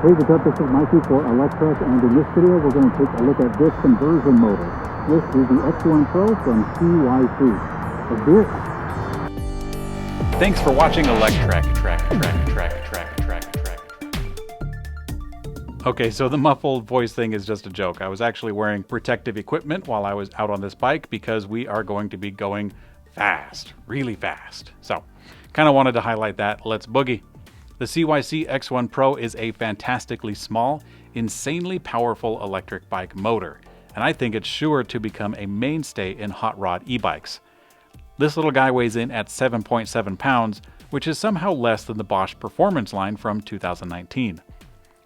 Hey, what's up? This is Mikey for Electrek, and in this video we're going to take a look at this conversion motor. This is the X1 Pro from CYC. Let's do it. Thanks for watching Electrek. Okay, so the muffled voice thing is just a joke. I was actually wearing protective equipment while I was out on this bike because we are going to be going fast, really fast. So, kind of wanted to highlight that. Let's boogie. The CYC X1 Pro is a fantastically small, insanely powerful electric bike motor, and I think it's sure to become a mainstay in hot rod e-bikes. This little guy weighs in at 7.7 pounds, which is somehow less than the Bosch Performance line from 2019.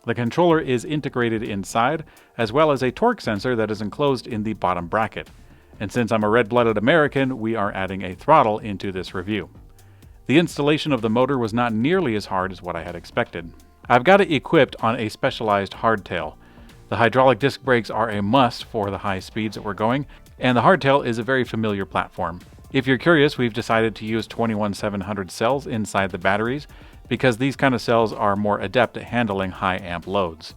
The controller is integrated inside, as well as a torque sensor that is enclosed in the bottom bracket. And since I'm a red-blooded American, we are adding a throttle into this review. The installation of the motor was not nearly as hard as what I had expected. I've got it equipped on a specialized hardtail. The hydraulic disc brakes are a must for the high speeds that we're going, and the hardtail is a very familiar platform. If you're curious, we've decided to use 21700 cells inside the batteries because these kind of cells are more adept at handling high amp loads.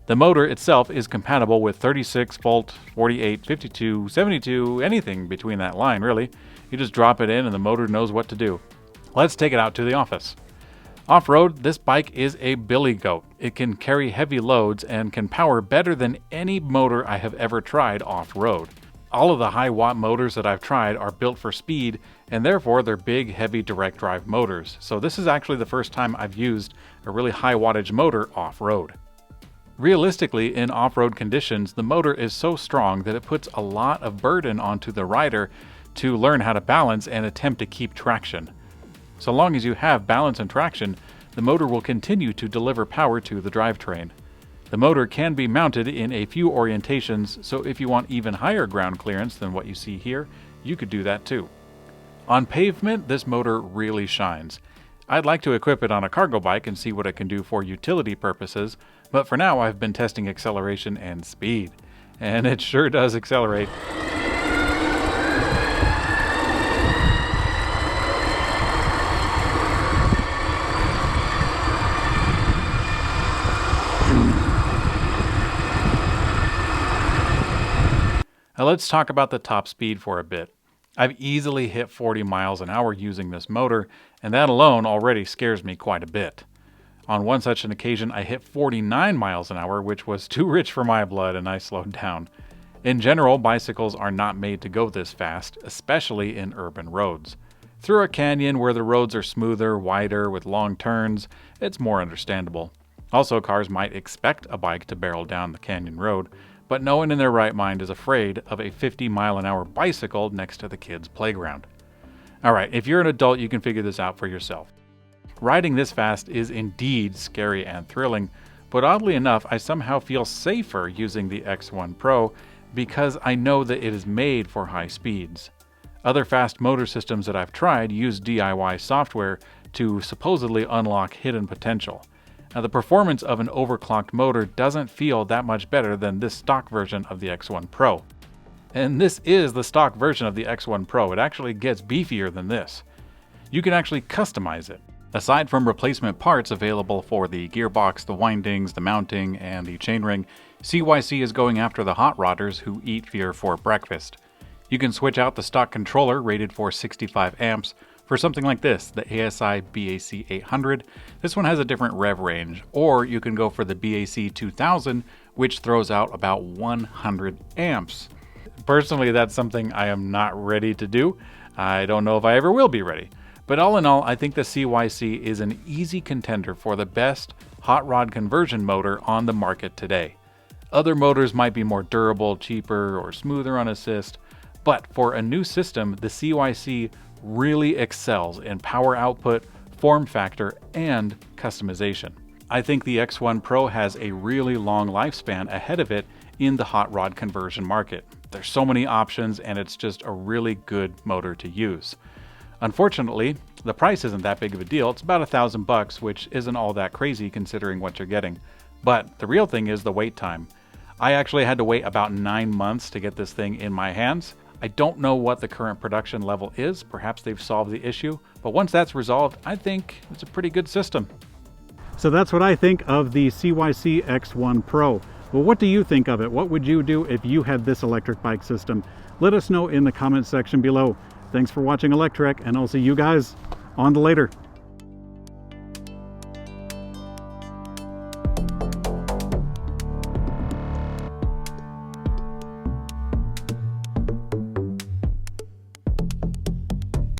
The motor itself is compatible with 36 volt, 48, 52, 72, anything between that line really. You just drop it in and the motor knows what to do. Let's take it out to the office. Off-road, this bike is a billy goat. It can carry heavy loads and can power better than any motor I have ever tried off-road. All of the high watt motors that I've tried are built for speed, and therefore they're big, heavy direct drive motors. So this is actually the first time I've used a really high wattage motor off-road. Realistically, in off-road conditions, the motor is so strong that it puts a lot of burden onto the rider to learn how to balance and attempt to keep traction. So long as you have balance and traction, the motor will continue to deliver power to the drivetrain. The motor can be mounted in a few orientations, so if you want even higher ground clearance than what you see here, you could do that too. On pavement, this motor really shines. I'd like to equip it on a cargo bike and see what it can do for utility purposes, but for now I've been testing acceleration and speed, and it sure does accelerate. Now let's talk about the top speed for a bit. I've easily hit 40 miles an hour using this motor, and that alone already scares me quite a bit. On one such an occasion, I hit 49 miles an hour, which was too rich for my blood, and I slowed down. In general, bicycles are not made to go this fast, especially in urban roads. Through a canyon where the roads are smoother, wider, with long turns, it's more understandable. Also, cars might expect a bike to barrel down the canyon road, but no one in their right mind is afraid of a 50-mile-an-hour bicycle next to the kids' playground. Alright, if you're an adult, you can figure this out for yourself. Riding this fast is indeed scary and thrilling, but oddly enough, I somehow feel safer using the X1 Pro because I know that it is made for high speeds. Other fast motor systems that I've tried use DIY software to supposedly unlock hidden potential. Now, the performance of an overclocked motor doesn't feel that much better than this stock version of the X1 Pro. And this is the stock version of the X1 Pro. It actually gets beefier than this. You can actually customize it. Aside from replacement parts available for the gearbox, the windings, the mounting, and the chainring, CYC is going after the hot rodders who eat fear for breakfast. You can switch out the stock controller rated for 65 amps for something like this, the ASI BAC 800. This one has a different rev range, or you can go for the BAC 2000, which throws out about 100 amps. Personally, that's something I am not ready to do. I don't know if I ever will be ready. But all in all, I think the CYC is an easy contender for the best hot rod conversion motor on the market today. Other motors might be more durable, cheaper, or smoother on assist, but for a new system, the CYC really excels in power output, form factor, and customization. I think the X1 Pro has a really long lifespan ahead of it in the hot rod conversion market. There's so many options and it's just a really good motor to use. Unfortunately, the price isn't that big of a deal. It's about $1,000, which isn't all that crazy considering what you're getting. But the real thing is the wait time. I actually had to wait about 9 months to get this thing in my hands. I don't know what the current production level is. Perhaps they've solved the issue, but once that's resolved, I think it's a pretty good system. So that's what I think of the CYC X1 Pro. Well, what do you think of it? What would you do if you had this electric bike system? Let us know in the comment section below. Thanks for watching Electrek, and I'll see you guys on to later.